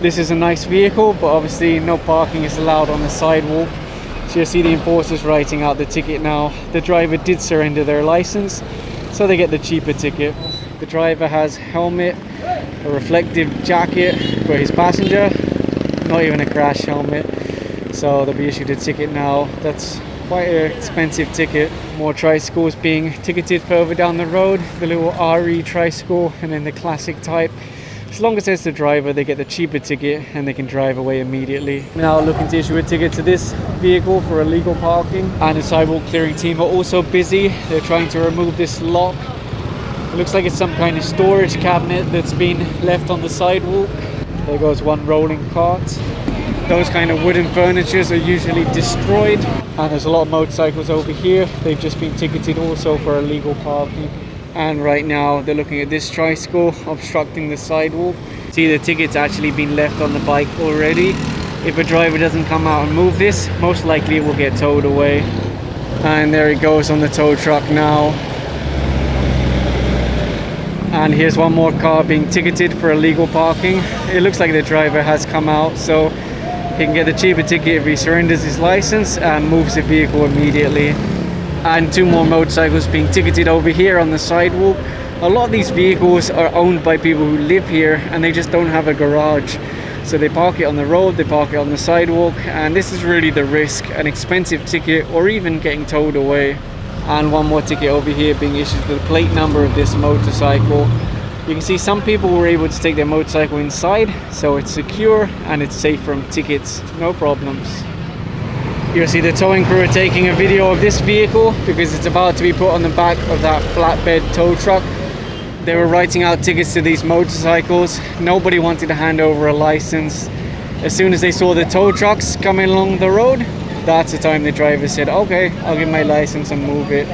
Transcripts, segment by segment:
This is a nice vehicle, but obviously no parking is allowed on the sidewalk. So you see the enforcers writing out the ticket now. The driver did surrender their license, so they get the cheaper ticket. The driver has helmet, a reflective jacket for his passenger, not even a crash helmet. So they'll be issued a ticket now. That's quite an expensive ticket. More tricycles being ticketed further down the road. The little RE tricycle and then the classic type. As long as it's the driver, they get the cheaper ticket and they can drive away immediately. Now looking to issue a ticket to this vehicle for illegal parking. And the sidewalk clearing team are also busy. They're trying to remove this lock. It looks like it's some kind of storage cabinet that's been left on the sidewalk. There goes one rolling cart. Those kind of wooden furnitures are usually destroyed. And there's a lot of motorcycles over here. They've just been ticketed also for illegal parking. And right now they're looking at this tricycle obstructing the sidewalk. See, the ticket's actually been left on the bike already. If a driver doesn't come out and move this, most likely it will get towed away. And there it goes on the tow truck now. And here's one more car being ticketed for illegal parking. It looks like the driver has come out, so he can get the cheaper ticket if he surrenders his license and moves the vehicle immediately. And two more motorcycles being ticketed over here on the sidewalk. A lot of these vehicles are owned by people who live here and they just don't have a garage. So they park it on the road, they park it on the sidewalk, and this is really the risk, an expensive ticket or even getting towed away. And one more ticket over here being issued to the plate number of this motorcycle. You can see some people were able to take their motorcycle inside, so it's secure and it's safe from tickets, no problems. You'll see the towing crew are taking a video of this vehicle because it's about to be put on the back of that flatbed tow truck. They were writing out tickets to these motorcycles. Nobody wanted to hand over a license. As soon as they saw the tow trucks coming along the road, that's the time the driver said, okay, I'll give my license and move it.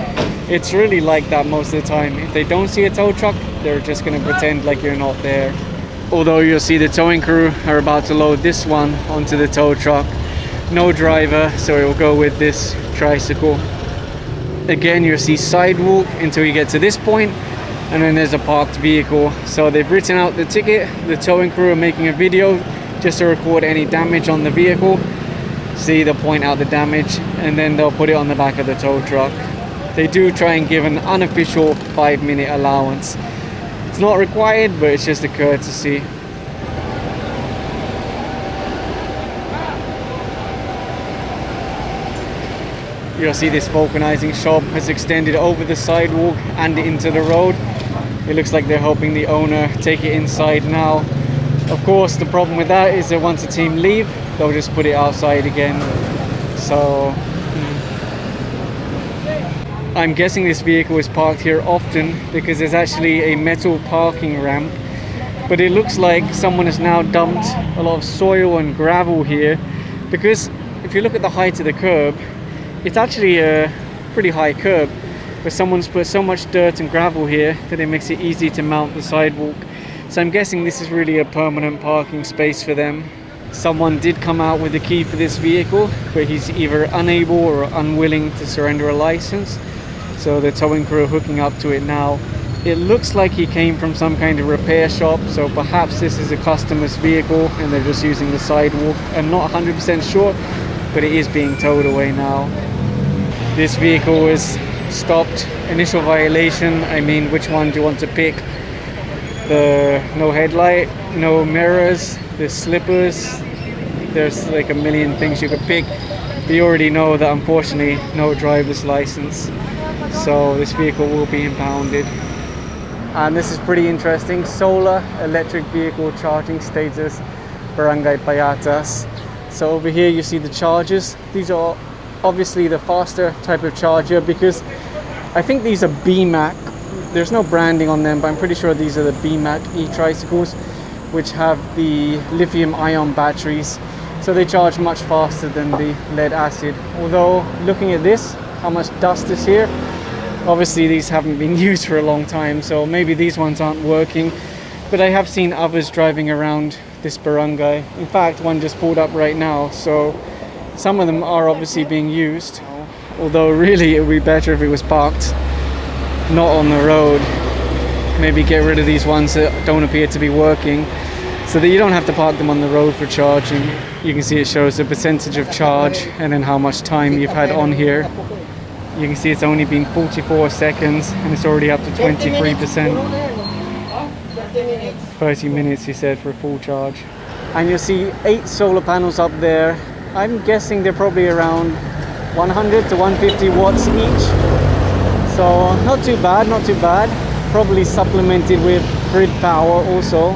It's really like that most of the time. If they don't see a tow truck, they're just going to pretend like you're not there. Although you'll see the towing crew are about to load this one onto the tow truck. No driver, so it will go with this tricycle. Again, you'll see sidewalk until you get to this point, and then there's a parked vehicle. So they've written out the ticket. The towing crew are making a video just to record any damage on the vehicle. See, they'll point out the damage and then they'll put it on the back of the tow truck. They do try and give an unofficial 5-minute allowance. It's not required, but it's just a courtesy. You'll see this vulcanizing shop has extended over the sidewalk and into the road. It looks like they're helping the owner take it inside now. Of course, the problem with that is that once the team leave, they'll just put it outside again. So I'm guessing this vehicle is parked here often because there's actually a metal parking ramp. But it looks like someone has now dumped a lot of soil and gravel here, because if you look at the height of the curb, it's actually a pretty high curb, but someone's put so much dirt and gravel here that it makes it easy to mount the sidewalk. So I'm guessing this is really a permanent parking space for them. Someone did come out with the key for this vehicle, but he's either unable or unwilling to surrender a license. So the towing crew are hooking up to it now. It looks like he came from some kind of repair shop, so perhaps this is a customer's vehicle and they're just using the sidewalk. I'm not 100% sure, but it is being towed away now. This vehicle was stopped. Initial violation, I mean, which one do you want to pick? The no headlight, no mirrors, the slippers. There's like a million things you could pick. But you already know that unfortunately no driver's license. So this vehicle will be impounded. And this is pretty interesting. Solar electric vehicle charging status, Barangay Payatas. So over here you see the chargers. These are obviously the faster type of charger because I think these are BMAC. There's no branding on them, but I'm pretty sure these are the BMAC e-tricycles, which have the lithium-ion batteries. So they charge much faster than the lead acid. Although looking at this, how much dust is here, obviously these haven't been used for a long time, so maybe these ones aren't working. But I have seen others driving around this barangay. In fact, one just pulled up right now, so some of them are obviously being used. Although really it would be better if it was parked not on the road. Maybe get rid of these ones that don't appear to be working. so that you don't have to park them on the road for charging. You can see it shows the percentage of charge and then how much time you've had on here. You can see it's only been 44 seconds and it's already up to 23%. 30 minutes he said for a full charge. And you'll see 8 solar panels up there. I'm guessing they're probably around 100 to 150 watts each. So not too bad, not too bad. Probably supplemented with grid power also.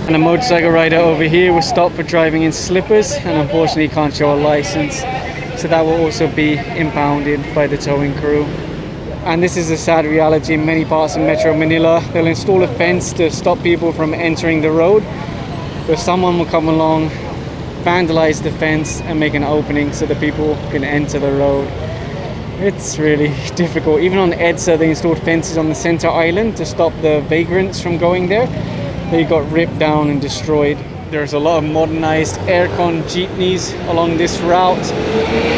And a motorcycle rider over here was stopped for driving in slippers and unfortunately can't show a license. So that will also be impounded by the towing crew. And this is a sad reality in many parts of Metro Manila. They'll install a fence to stop people from entering the road, but someone will come along, vandalize the fence and make an opening so that people can enter the road. It's really difficult. Even on EDSA they installed fences on the center island to stop the vagrants from going there. They got ripped down and destroyed. There's a lot of modernized aircon jeepneys along this route.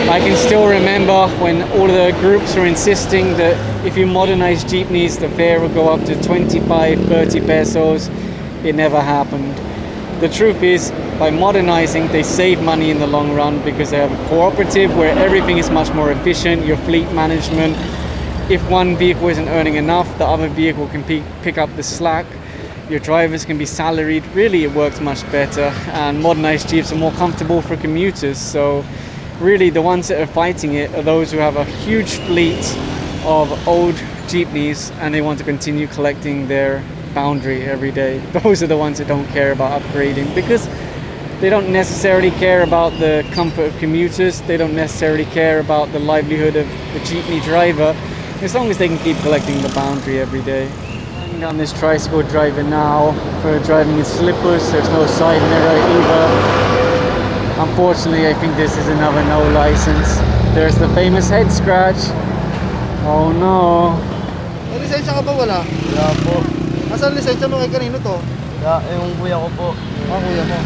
I can still remember when all of the groups were insisting that if you modernize jeepneys, the fare would go up to 25, 30 pesos. It never happened. The truth is, by modernizing, they save money in the long run because they have a cooperative where everything is much more efficient, your fleet management. If one vehicle isn't earning enough, the other vehicle can pick up the slack. Your drivers can be salaried. Really, it works much better, and modernized jeeps are more comfortable for commuters. So really the ones that are fighting it are those who have a huge fleet of old jeepneys and they want to continue collecting their boundary every day. Those are the ones that don't care about upgrading because they don't necessarily care about the comfort of commuters. They don't necessarily care about the livelihood of the jeepney driver, as long as they can keep collecting the boundary every day. On this tricycle driver now for driving in slippers. There's no side mirror either. Unfortunately, I think this is another no license. There's the famous head scratch. Oh no. May lisensya ka ba wala? Wala po. Asan lisensya mo kay kanino to? Yung kuya ko po. Kuya mo.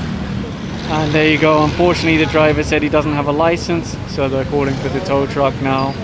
And there you go. Unfortunately, the driver said he doesn't have a license, so they're calling for the tow truck now.